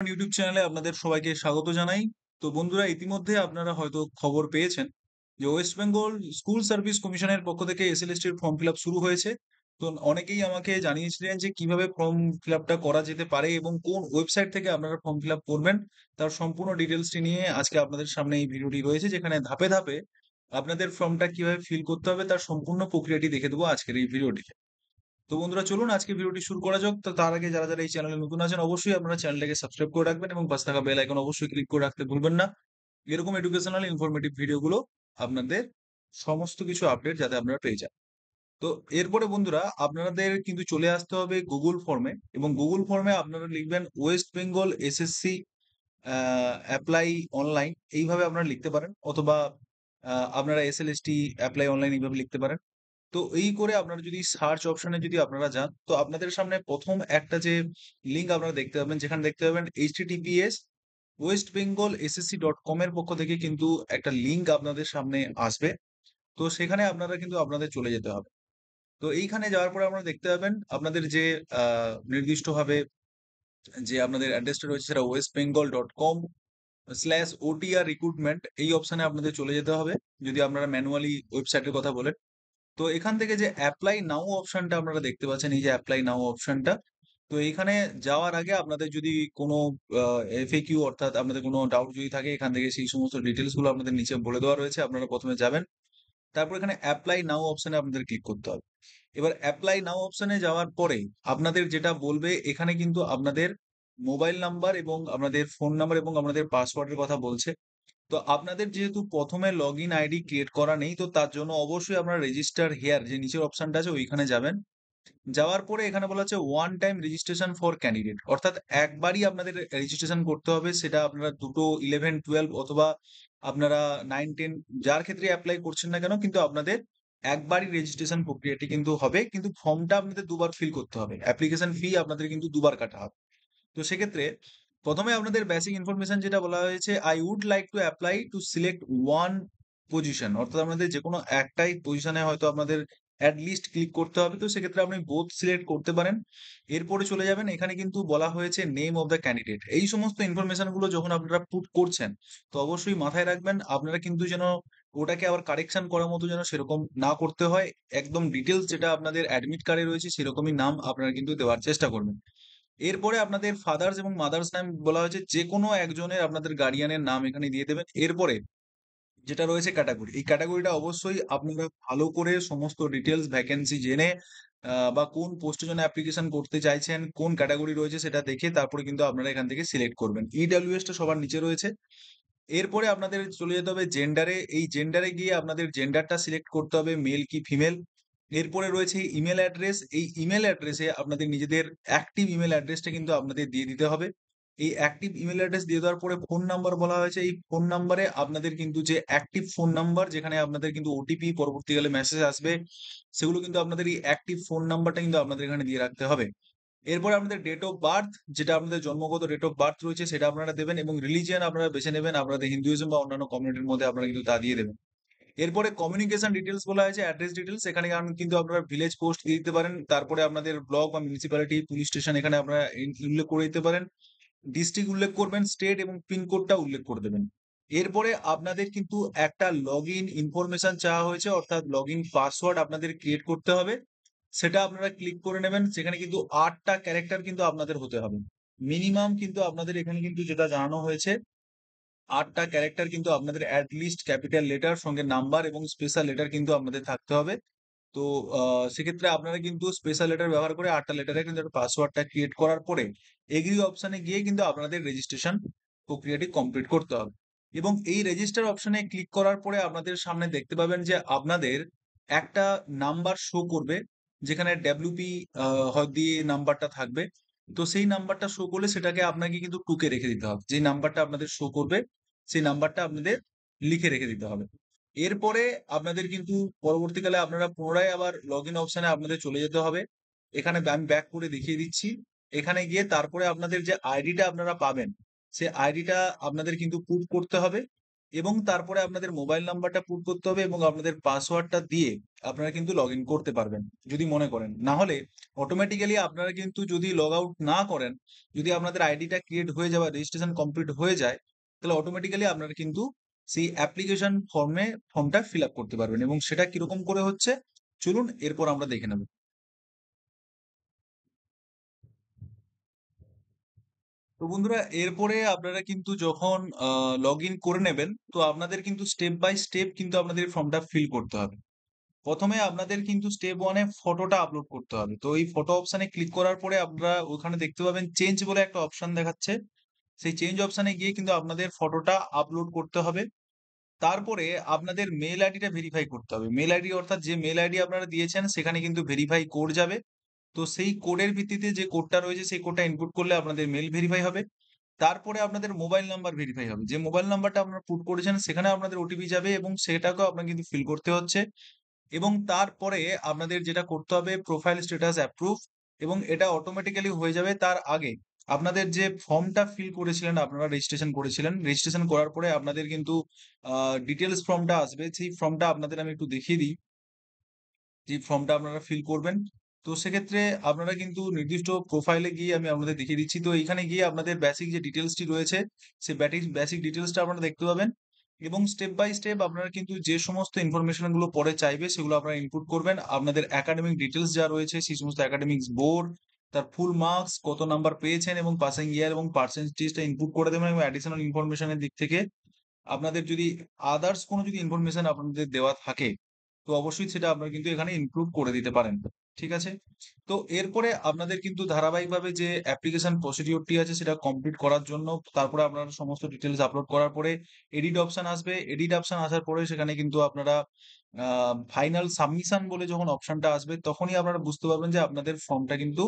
YouTube চ্যানেলে আপনাদের সবাইকে স্বাগত জানাই। তো বন্ধুরা ইতিমধ্যে আপনারা হয়তো খবর পেয়েছেন যে ওয়েস্ট বেঙ্গল স্কুল সার্ভিস কমিশনের পক্ষ থেকে এসএলএসটি এর ফর্ম ফিল আপ শুরু হয়েছে। তো অনেকেই আমাকে জানিয়েছিলেন যে কিভাবে ফর্ম ফিল আপটা করা যেতে পারে এবং কোন ওয়েবসাইট থেকে আপনারা ফর্ম ফিল আপ করবেন তার সম্পূর্ণ ডিটেলসটি নিয়ে আজকে আপনাদের সামনে এই ভিডিওটি রয়েছে, যেখানে ধাপে ধাপে আপনাদের ফর্মটা কিভাবে ফিল করতে হবে তার সম্পূর্ণ প্রক্রিয়াটি দেখে দেবো আজকের এই ভিডিওটিতে। তো বন্ধুরা চলুন আজকে ভিডিওটি শুরু করা যাক। তো তার আগে যারা এই চ্যানেলে নতুন আছেন অবশ্যই আপনারা চ্যানেলটাকে সাবস্ক্রাইব করে রাখবেন এবং পাশে থাকা বেল আইকন অবশ্যই ক্লিক করে রাখতে ভুলবেন না। এরকম এডুকেশনাল ইনফরমেটিভ ভিডিওগুলো আপনাদের সমস্ত কিছু আপডেট যাতে আপনারা পেয়ে যান। তো এরপরে বন্ধুরা আপনাদের কিন্তু চলে আসতে হবে গুগল ফর্মে, এবং গুগল ফর্মে আপনারা লিখবেন West Bengal SSC apply online, এইভাবে আপনারা লিখতে পারেন, অথবা আপনারা এসএলএসটি অ্যাপ্লাই অনলাইন এইভাবে লিখতে পারেন। তো এই করে আপনারা যদি সার্চ অপশনে যদি আপনারা যান, তো আপনাদের সামনে প্রথম একটা যে লিঙ্ক আপনারা দেখতে পাবেন, যেখানে দেখতে পাবেন https westbengalssc.com এর পক্ষ থেকে কিন্তু একটা লিঙ্ক আপনাদের সামনে আসবে। তো সেখানে আপনারা কিন্তু আপনাদের চলে যেতে হবে। তো এইখানে যাওয়ার পরে আপনারা দেখতে পাবেন আপনাদের যে নির্দিষ্টভাবে যে আপনাদের অ্যাড্রেসটা রয়েছে সেটা westbengal.com/OTR রিক্রুটমেন্ট, এই অপশনে আপনাদের চলে যেতে হবে যদি আপনারা ম্যানুয়ালি ওয়েবসাইটের কথা বলেন। তো এখান থেকে যে অ্যাপ্লাই নাও অপশনটা আপনারা দেখতে পাচ্ছেন, এই যে অ্যাপ্লাই নাও অপশনটা, তো এইখানে যাওয়ার আগে আপনাদের যদি কোনো এফএকিউ অর্থাৎ আপনাদের কোনো ডাউট যদি থাকে, এখান থেকে সেই সমস্ত ডিটেলস গুলো আপনাদের নিচে বলে দেওয়া রয়েছে। আপনারা প্রথমে যাবেন, তারপর এখানে অ্যাপ্লাই নাও অপশনে আপনাদের ক্লিক করতে হবে। এবার অ্যাপ্লাই নাও অপশনে যাওয়ার পরে আপনাদের যেটা বলবে, এখানে কিন্তু আপনাদের মোবাইল নাম্বার এবং আপনাদের ফোন নাম্বার এবং আপনাদের পাসওয়ার্ডের কথা বলছে। তো আপনাদের যেহেতু প্রথমে লগ ইন আইডি ক্রিয়েট করা নেই, তো তার জন্য অবশ্যই আপনারা রেজিস্টার হেয়ার যে নিচের অপশনটা আছে ওইখানে যাবেন। যাওয়ার পরে এখানে বলা হচ্ছে one time registration for candidate, অর্থাৎ একবারই আপনাদের রেজিস্ট্রেশন করতে হবে। সেটা আপনারা দুটো 11-12 অথবা আপনারা 9-10 যার ক্ষেত্রে অ্যাপ্লাই করছেন না কেন, কিন্তু আপনাদের একবারই রেজিস্ট্রেশন প্রক্রিয়াটি কিন্তু হবে, কিন্তু ফর্মটা আপনাদের দুবার ফিল করতে হবে। অ্যাপ্লিকেশন ফি আপনাদের কিন্তু দুবার কাটা হবে। তো সেক্ষেত্রে প্রথমে আপনাদের বেসিক ইনফরমেশন যেটা বলা হয়েছে, I would like to apply to select one position, অর্থাৎ আপনাদের যে কোনো একটাই পজিশনে হয়তো আপনাদের অ্যাট লিস্ট ক্লিক করতে হবে। তো সেক্ষেত্রে আপনি বোথ সিলেক্ট করতে পারেন। এরপরে চলে যাবেন, এখানে কিন্তু বলা হয়েছে নেম অফ দ্য ক্যান্ডিডেট। এই সমস্ত ইনফরমেশন গুলো যখন আপনারা পুট করছেন, তো অবশ্যই মাথায় রাখবেন আপনারা কিন্তু যেন ওটাকে আবার কারেকশন করার মতো যেন সেরকম না করতে হয়। একদম ডিটেলস যেটা আপনাদের অ্যাডমিট কার্ডে রয়েছে সেরকমই নাম আপনারা কিন্তু দেওয়ার চেষ্টা করবেন। এরপরে আপনাদের ফাদার্স এবং মাদার্স নাম বলা হয়েছে, যে কোনো একজনের আপনাদের গার্ডিয়ানের নাম এখানে দিয়ে দেবেন। এরপরে যেটা রয়েছে ক্যাটাগরি, এই ক্যাটাগরিটা অবশ্যই আপনারা ভালো করে সমস্ত ডিটেলস ভ্যাকেন্সি জেনে বা কোন পোস্টের জন্য অ্যাপ্লিকেশন করতে চাইছেন, কোন ক্যাটাগরি রয়েছে সেটা দেখে তারপরে কিন্তু আপনারা এখান থেকে সিলেক্ট করবেন। ইডব্লিউএস টা সবার নিচে রয়েছে। এরপরে আপনাদের চলে যেতে হবে জেন্ডারে। এই জেন্ডারে গিয়ে আপনাদের জেন্ডারটা সিলেক্ট করতে হবে, মেল কি ফিমেল। এরপরে রয়েছে ইমেল অ্যাড্রেস। এই ইমেল অ্যাড্রেসে আপনাদের নিজেদের অ্যাক্টিভ ইমেল অ্যাড্রেসটা কিন্তু আপনাদের দিয়ে দিতে হবে। এই অ্যাক্টিভ ইমেল অ্যাড্রেস দিয়ে দেওয়ার পরে ফোন নাম্বার বলা হয়েছে। এই ফোন নাম্বারে আপনাদের কিন্তু যে অ্যাক্টিভ ফোন নাম্বার, যেখানে আপনাদের কিন্তু ওটিপি পরবর্তীকালে মেসেজ আসবে, সেগুলো কিন্তু আপনাদের এই অ্যাক্টিভ ফোন নাম্বারটা কিন্তু আপনাদের এখানে দিয়ে রাখতে হবে। এরপরে আপনাদের ডেট অফ বার্থ, যেটা আপনাদের জন্মগত ডেট অফ বার্থ রয়েছে সেটা আপনারা দেবেন, এবং রিলিজিয়ন আপনারা বেছে নেবেন আপনাদের হিন্দুইজম বা অন্যান্য কমিউনিটির মধ্যে আপনারা কিন্তু তা দিয়ে দেবেন। এরপরে কমিউনিকেশন ডিটেলস বলা হয়েছে, অ্যাড্রেস ডিটেলস, এখানে কিন্তু আপনারা ভিলেজ পোস্ট দিয়ে দিতে পারেন। তারপরে আপনাদের ব্লক বা মিউনিসিপ্যালিটি পুলিশ স্টেশন এখানে আপনারা উল্লেখ করে দিতে পারেন। ডিস্ট্রিক্ট উল্লেখ করবেন, স্টেট এবং পিনকোডটা উল্লেখ করে দেবেন। এরপরে আপনাদের কিন্তু একটা লগ ইন ইনফরমেশন চাওয়া হয়েছে, অর্থাৎ লগ ইন পাসওয়ার্ড আপনাদের ক্রিয়েট করতে হবে। সেটা আপনারা ক্লিক করে নেবেন। সেখানে কিন্তু ৮টা ক্যারেক্টার কিন্তু আপনাদের হতে হবে মিনিমাম। কিন্তু আপনাদের এখানে কিন্তু যেটা জানানো হয়েছে, ৮টা ক্যারেক্টার কিন্তু আপনাদের অ্যাট লিস্ট ক্যাপিটাল লেটার সঙ্গে নাম্বার এবং স্পেশাল লেটার কিন্তু আপনাদের থাকতে হবে। তো সেক্ষেত্রে আপনারা কিন্তু স্পেশাল লেটার ব্যবহার করে ৮টা লেটারে কিন্তু একটা পাসওয়ার্ডটা ক্রিয়েট করার পরে এগ্রি অপশনে গিয়ে কিন্তু আপনাদের রেজিস্ট্রেশন প্রক্রিয়াটি কমপ্লিট করতে হবে। এবং এই রেজিস্টার অপশনে ক্লিক করার পরে আপনাদের সামনে দেখতে পাবেন যে আপনাদের একটা নাম্বার শো করবে, যেখানে ডব্লিউপি দিয়ে নাম্বারটা থাকবে। তো সেই নাম্বারটা শো করলে সেটাকে আপনাকে কিন্তু টুকে রেখে দিতে হবে। যে নাম্বারটা আপনাদের শো করবে সেই নাম্বারটা আপনাদের লিখে রেখে দিতে হবে। এরপরে আপনাদের কিন্তু পরবর্তীকালে আপনারা পুনরায় আবার লগ ইন অপশনে আপনাদের চলে যেতে হবে। এখানে আমি ব্যাক করে দেখিয়ে দিচ্ছি। এখানে গিয়ে তারপরে আপনাদের যে আইডিটা আপনারা পাবেন, সে আইডিটা আপনাদের কিন্তু পুট করতে হবে। এবং তারপরে আপনাদের মোবাইল নাম্বারটা পুট করতে হবে এবং আপনাদের পাসওয়ার্ডটা দিয়ে আপনারা কিন্তু লগ ইন করতে পারবেন যদি মনে করেন। না হলে অটোমেটিক্যালি আপনারা কিন্তু যদি লগ আউট না করেন, যদি আপনাদের আইডিটা ক্রিয়েট হয়ে যায় বা রেজিস্ট্রেশন কমপ্লিট হয়ে যায়, তাহলে অটোমেটিক্যালি আপনারা কিন্তু সেই অ্যাপ্লিকেশন ফর্মটা ফিল আপ করতে পারবেন। এবং সেটা কিরকম করে হচ্ছে, চলুন এরপর আমরা দেখে নেব। তো বন্ধুরা, এরপরে আপনারা কিন্তু যখন লগ ইন করে নেবেন, তো আপনাদের কিন্তু স্টেপ বাই স্টেপ কিন্তু আপনাদের ফর্মটা ফিল করতে হবে। প্রথমে আপনাদের কিন্তু স্টেপ 1 এ ফটোটা আপলোড করতে হবে। তো এই ফটো অপশনে ক্লিক করার পরে আপনারা ওখানে দেখতে পাবেন চেঞ্জ বলে একটা অপশন দেখাচ্ছে। সেই চেঞ্জ অপশনে গিয়ে কিন্তু আপনাদের ফটোটা আপলোড করতে হবে। তারপরে আপনাদের মেইল আইডিটা ভেরিফাই করতে হবে। মেইল আইডি অর্থাৎ যে মেইল আইডি আপনারা দিয়েছেন সেখানে কিন্তু ভেরিফাই কোড যাবে। তো সেই কোডের ভিত্তিতে যে কোডটা রয়েছে সেই কোডটা ইনপুট করলে আপনাদের মেইল ভেরিফাই হবে। তারপরে আপনাদের মোবাইল নাম্বার ভেরিফাই হবে। যে মোবাইল নাম্বারটা আপনারা পুট করেছেন সেখানে আপনাদের ওটিপি যাবে এবং সেটাকেও আপনাকে কিন্তু ফিল করতে হচ্ছে। এবং তারপরে আপনাদের যেটা করতে হবে, প্রোফাইল স্ট্যাটাস অ্যাপ্রুভ, এবং এটা অটোমেটিক্যালি হয়ে যাবে। তার আগে আপনাদের যে ফর্মটা ফিল করেছিলেন, আপনারা রেজিস্ট্রেশন করেছিলেন, রেজিস্ট্রেশন করার পরে আপনাদের কিন্তু ডিটেলস ফর্মটা আসবে। সেই ফর্মটা আপনাদের আমি একটু দেখিয়ে দিই, যে ফর্মটা আপনারা ফিল করবেন। তো সেক্ষেত্রে আপনারা কিন্তু নির্দিষ্ট প্রোফাইলে গিয়ে আমি আপনাদের দেখিয়ে দিচ্ছি। তো এইখানে গিয়ে আপনাদের বেসিক যে ডিটেলসটি রয়েছে, সেই বেসিক ডিটেলসটা আপনারা দেখতে পাবেন। এবং স্টেপ বাই স্টেপ আপনারা কিন্তু যে সমস্ত ইনফরমেশন গুলো পরে চাইবে সেগুলো আপনারা ইনপুট করবেন। আপনাদের একাডেমিক ডিটেলস যা রয়েছে সেই সমস্ত একাডেমিক্স বোর্ড, তার ফুল মার্কস, কত নাম্বার পেয়েছেন এবং পাসিং ইয়ার এবং পার্সেন্টেজটা ইনপুট করে দেবেন। এবং অ্যাডিশনাল ইনফরমেশনের দিক থেকে আপনাদের যদি আদার্স কোনো যদি ইনফরমেশন আপনাদের দেওয়া থাকে, তো অবশ্যই সেটা আপনারা কিন্তু এখানে ইনক্লুড করে দিতে পারেন। ঠিক আছে? তো এরপরে আপনাদের কিন্তু ধারাবাহিকভাবে যে অ্যাপ্লিকেশন প্রসিডিওরটি আছে সেটা কমপ্লিট করার জন্য, তারপরে আপনারা সমস্ত ডিটেইলস আপলোড করার পরে এডিট অপশন আসবে। এডিট অপশন আসার পরে সেখানে কিন্তু আপনারা ফাইনাল সাবমিশন বলে যখন অপশনটা আসবে, তখনই আপনারা বুঝতে পারবেন যে আপনাদের ফর্মটা কিন্তু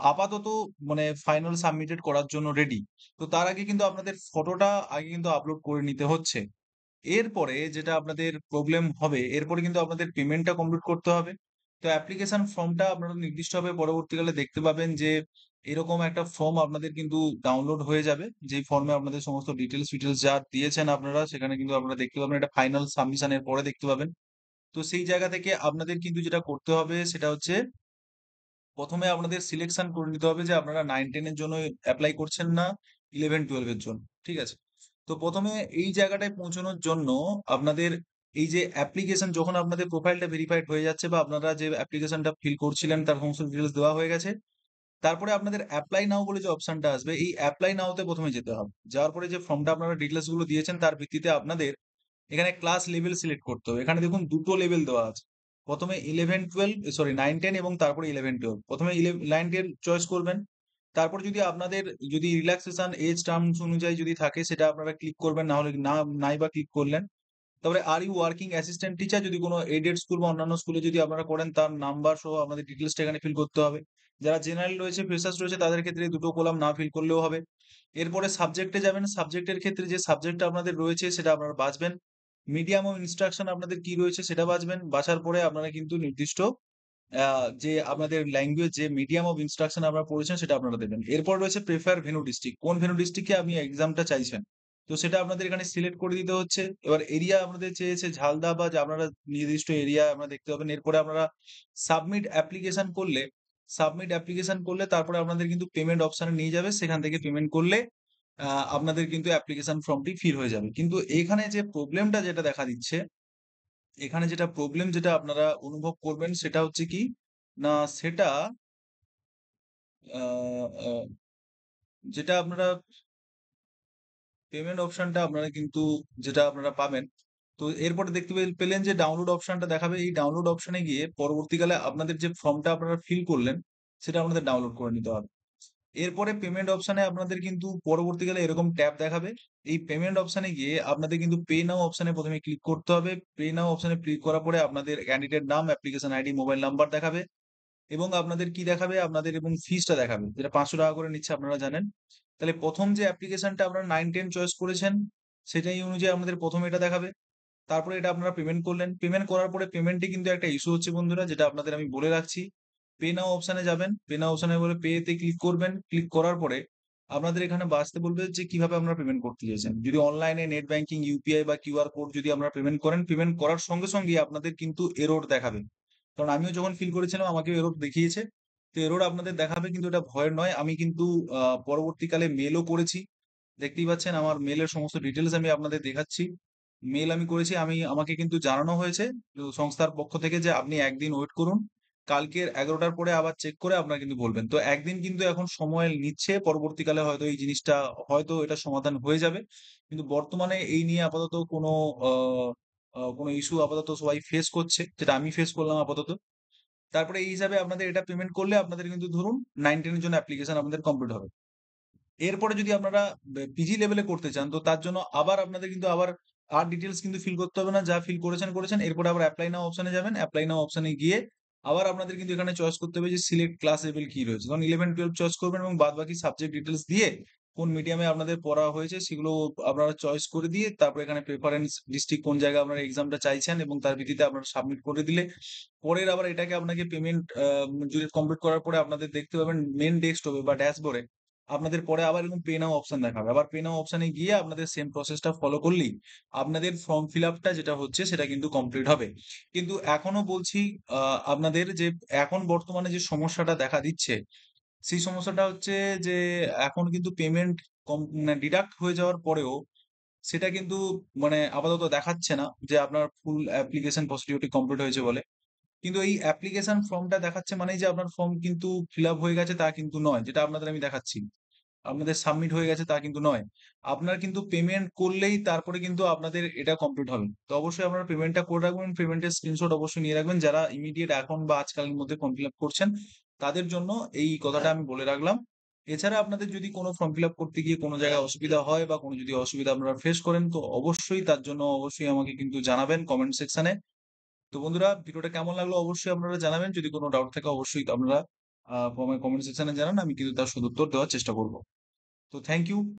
আপাতত মানে ফাইনাল সাবমিটেড করার জন্য রেডি। তো তার আগে কিন্তু আপনাদের ফটোটা আগে কিন্তু আপলোড করে নিতে হচ্ছে। এরপরে যেটা আপনাদের প্রবলেম হবে, এরপরে কিন্তু আপনাদের পেমেন্টটা কমপ্লিট করতে হবে। তো অ্যাপ্লিকেশন ফর্মটা আপনারা নির্দিষ্টভাবে পরবর্তীকালে দেখতে পাবেন যে এরকম একটা ফর্ম আপনাদের কিন্তু ডাউনলোড হয়ে যাবে। যেই ফর্মে আপনাদের সমস্ত ডিটেইলস যা দিয়েছেন আপনারা, সেখানে কিন্তু আপনারা দেখতে পাবেন, এটা ফাইনাল সাবমিশন এর পরে দেখতে পাবেন। তো সেই জায়গা থেকে আপনাদের কিন্তু যেটা করতে হবে সেটা হচ্ছে, প্রথমে আপনাদের সিলেকশন করে নিতে হবে যে আপনারা 9-10 এর জন্য এপ্লাই করছেন না 11-12 এর জন্য। ঠিক আছে? তো প্রথমে এই জায়গাটায় পৌঁছানোর জন্য আপনাদের এই যে অ্যাপ্লিকেশন, যখন আপনাদের প্রোফাইলটা ভেরিফাইড হয়ে যাচ্ছে বা আপনারা যে অ্যাপ্লিকেশনটা ফিল করছিলেন তার সমস্ত ডিটেইলস দেওয়া হয়ে গেছে, তারপরে আপনাদের অ্যাপ্লাই নাও বলে যে অপশনটা আসবে, এই অ্যাপ্লাই নাও তে প্রথমে যেতে হবে। যাওয়ার পরে যে ফর্মটা আপনারা ডিটেইলস গুলো দিয়েছেন তার ভিত্তিতে আপনাদের এখানে ক্লাস লেভেল সিলেক্ট করতে হবে। এখানে দেখুন দুটো লেভেল দেওয়া আছে। প্রথমে 11-12, সরি 9-10 এবং তারপরে 11-12। প্রথমে 9-10 চয়েস করবেন। তারপর যদি আপনাদের যদি রিল্যাক্সেশন এজ টার্মস অনুযায়ী যদি থাকে সেটা আপনারা ক্লিক করবেন, না হলে নাই বা ক্লিক করলেন। তারপরে are you working assistant teacher, যদি কোনো এডেড স্কুল বা অন্যান্য স্কুলে যদি আপনারা করেন তার নাম্বার সহ আপনাদের ডিটেইলসটা এখানে ফিল করতে হবে। যারা জেনারেল রয়েছে, ফ্রেশার্স রয়েছে, তাদের ক্ষেত্রে দুটো কলাম না ফিল করলেও হবে। এরপরে সাবজেক্টে যাবেন। সাবজেক্টের ক্ষেত্রে যে সাবজেক্টটা আপনাদের রয়েছে সেটা আপনারা বাছবেন। মিডিয়াম অফ ইনস্ট্রাকশন আপনাদের কি রয়েছে সেটা বাছবেন। বাছার পরে আপনারা কিন্তু নির্দিষ্ট যে আপনাদের ল্যাঙ্গুয়েজ, যে মিডিয়াম অফ ইনস্ট্রাকশন আপনারা পড়েছেন সেটা আপনারা দেবেন। এরপর রয়েছে প্রেফার ভেন্যু ডিস্ট্রিক্ট। কোন ভেন্যু ডিস্ট্রিক্টে আপনি এক্সামটা চাইছেন। তো সেটা আপনাদের এখানে সিলেক্ট করে দিতে হচ্ছে। এবার এরিয়া আপনাদের চেয়েছে ঝালদা, বা যে আপনারা নির্দিষ্ট এরিয়া আপনারা দেখতে পাবেন। এরপরে আপনারা সাবমিট অ্যাপ্লিকেশন করলে, তারপরে আপনাদের কিন্তু পেমেন্ট অপশনে নিয়ে যাবে। সেখান থেকে পেমেন্ট করলে আ আপনাদের কিন্তু অ্যাপ্লিকেশন ফর্মটি ফিল হয়ে যাবে। কিন্তু এখানে যে প্রবলেমটা যেটা দেখা দিচ্ছে, এখানে যেটা প্রবলেম যেটা আপনারা অনুভব করবেন সেটা হচ্ছে কি? না, সেটা আ আ যেটা আপনারা পেমেন্ট অপশনটা আপনারা কিন্তু যেটা আপনারা পাবেন, তো এরপরে দেখতে পেলেন যে ডাউনলোড অপশনটা দেখাবে। এই ডাউনলোড অপশনে গিয়ে পরবর্তীকালে আপনাদের যে ফর্মটা আপনারা ফিল করলেন, সেটা আপনাদের ডাউনলোড করে নিতে হবে। এরপরে পেমেন্ট অপশনে আপনাদের কিন্তু পরবর্তীকালে এরকম ট্যাব দেখাবে। এই পেমেন্ট অপশনে গিয়ে আপনাদের কিন্তু পে নাও অপশনে প্রথমে ক্লিক করতে হবে। পে নাও অপশনে ক্লিক করার পরে আপনাদের ক্যান্ডিডেট নাম, অ্যাপ্লিকেশন আইডি, মোবাইল নাম্বার দেখাবে। এবং আপনাদের কি দেখাবে? আপনাদের এবং ফিসটা দেখাবে। যেটা ৳৫০০ করে নিচ্ছে আপনারা জানেন। তাহলে ১ম যে অ্যাপ্লিকেশনটা আপনারা 9-10 চয়েস করেছেন, সেটাই অনুযায়ী আপনাদের ১ম এটা দেখাবে। তারপরে এটা আপনারা পেমেন্ট করলেন। পেমেন্ট করার পরে পেমেন্টে কিন্তু একটা ইস্যু হচ্ছে বন্ধুরা, যেটা আপনাদের আমি বলে রাখছি। পে নাও অপশনে যাবেন। পে নাও অপশনে বলে পে তে ক্লিক করবেন। ক্লিক করার পরে আপনাদের এখানে বাছতে বলবে যে কিভাবে আপনারা পেমেন্ট করতে চাইছেন। যদি অনলাইনে নেট ব্যাংকিং, ইউপিআই বা কিউআর কোড যদি আপনারা পেমেন্ট করেন, পেমেন্ট করার সঙ্গে সঙ্গেই আপনাদের কিন্তু এরর দেখাবে। কারণ আমিও যখন ফিল করেছিলাম আমাকেও এরর দেখিয়েছে। তো এরর আপনাদের দেখাবে, কিন্তু এটা ভয়ের নয়। আমি কিন্তু পরবর্তীকালে মেইলও করেছি। দেখতেই পাচ্ছেন আমার মেইলের সমস্ত ডিটেইলস আমি আপনাদের দেখাচ্ছি। মেইল আমি করেছি। আমাকে কিন্তু জানানো হয়েছে সংস্থার পক্ষ থেকে যে আপনি একদিন ওয়েট করুন। কালকের ১১টার পরে আবার চেক করে আপনারা কিন্তু বলবেন। তো একদিন কিন্তু এখন সময় নিচ্ছে। পরবর্তীকালে হয়তো এই জিনিসটা হয়তো এটা সমাধান হয়ে যাবে। কিন্তু বর্তমানে এই নিয়ে আপাতত কোনো আ আ কোনো ইস্যু আপাতত সবাই ফেস করছে। যেটা আমি ফেস করলাম আপাতত। তারপরে এই হিসাবে আপনাদের এটা পেমেন্ট করলে আপনাদের কিন্তু ধরুন 9-10 এর জন্য অ্যাপ্লিকেশন আপনাদের কমপ্লিট হবে। এরপরে যদি আপনারা পিজি লেভেলে করতে চান, তো তার জন্য আবার আপনাদের কিন্তু আর ডিটেইলস কিন্তু ফিল করতে হবে না। যা ফিল করেছেন। এরপরে আবার এপ্লাই নাও অপশনে যাবেন। এপ্লাই নাও অপশনে গিয়ে আবার আপনাদের কিন্তু এখানে চয়েস করতে হবে যে সিলেক্ট ক্লাস লেভেল কি রয়েছে। ধরুন 11-12 চয়েস করবেন এবং বাদবাকি সাবজেক্ট ডিটেইলস দিয়ে কোন মিডিয়ামে আপনাদের পড়া হয়েছে সেগুলো আপনারা চয়েস করে দিয়ে তারপরে এখানে প্রেফারেন্স ডিস্ট্রিক্ট কোন জায়গায় আপনারা এক্সামটা চাইছেন এবং তার ভিত্তিতে আপনারা সাবমিট করে দিলে পরের আবার এটাকে আপনাকে পেমেন্ট যদি কমপ্লিট করার পরে আপনাদের দেখতে পাবেন মেইন ডেস্কটপে বা ড্যাশবোর্ডে আপনাদের পরে আবার এরকম পে নাও অপশন দেখাবে। আবার পে নাও অপশনে গিয়ে আপনাদের সেম প্রসেসটা ফলো করলেই আপনাদের ফর্ম ফিল আপটা যেটা হচ্ছে সেটা কিন্তু কমপ্লিট হবে। কিন্তু এখনো বলছি আ আপনাদের যে এখন বর্তমানে যে সমস্যাটা দেখা দিচ্ছে, সেই সমস্যাটা হচ্ছে যে এখন কিন্তু পেমেন্ট মানে ডিডাক্ট হয়ে যাওয়ার পরেও সেটা কিন্তু মানে আপাতত দেখাচ্ছে না যে আপনার ফুল অ্যাপ্লিকেশন প্রসিডিউরটি কমপ্লিট হয়েছে বলে। কিন্তু এই অ্যাপ্লিকেশন ফর্মটা দেখাচ্ছে মানেই যে আপনার ফর্ম কিন্তু ফিল আপ হয়ে গেছে তা কিন্তু নয়। যেটা আপনাদের আমি দেখাচ্ছি। আপনাদের সাবমিট হয়ে গেছে তা কিন্তু নয়। আপনার কিন্তু পেমেন্ট করলেই তারপরে কিন্তু আপনাদের এটা কমপ্লিট হবে। তো অবশ্যই আপনারা পেমেন্টটা করে রাখবেন। পেমেন্টের স্ক্রিনশট অবশ্যই নিয়ে রাখবেন। যারা ইমিডিয়েট এখন বা আজকালের মধ্যে ফর্ম ফিল আপ করছেন, তাদের জন্য এই কথাটা আমি বলে রাখলাম। এছাড়া আপনাদের যদি কোনো ফর্ম ফিল আপ করতে গিয়ে কোনো জায়গায় অসুবিধা হয় বা কোনো যদি অসুবিধা আপনারা ফেস করেন, তো অবশ্যই তার জন্য অবশ্যই আমাকে কিন্তু জানাবেন কমেন্ট সেকশনে। তো বন্ধুরা ভিডিওটা কেমন লাগলো অবশ্যই আপনারা জানাবেন। যদি কোনো ডাউট থাকে অবশ্যই আপনারা কমেন্ট সেকশনে জানান। আমি কিন্তু তার সদুত্তর দেওয়ার চেষ্টা করব। তো থ্যাংক ইউ।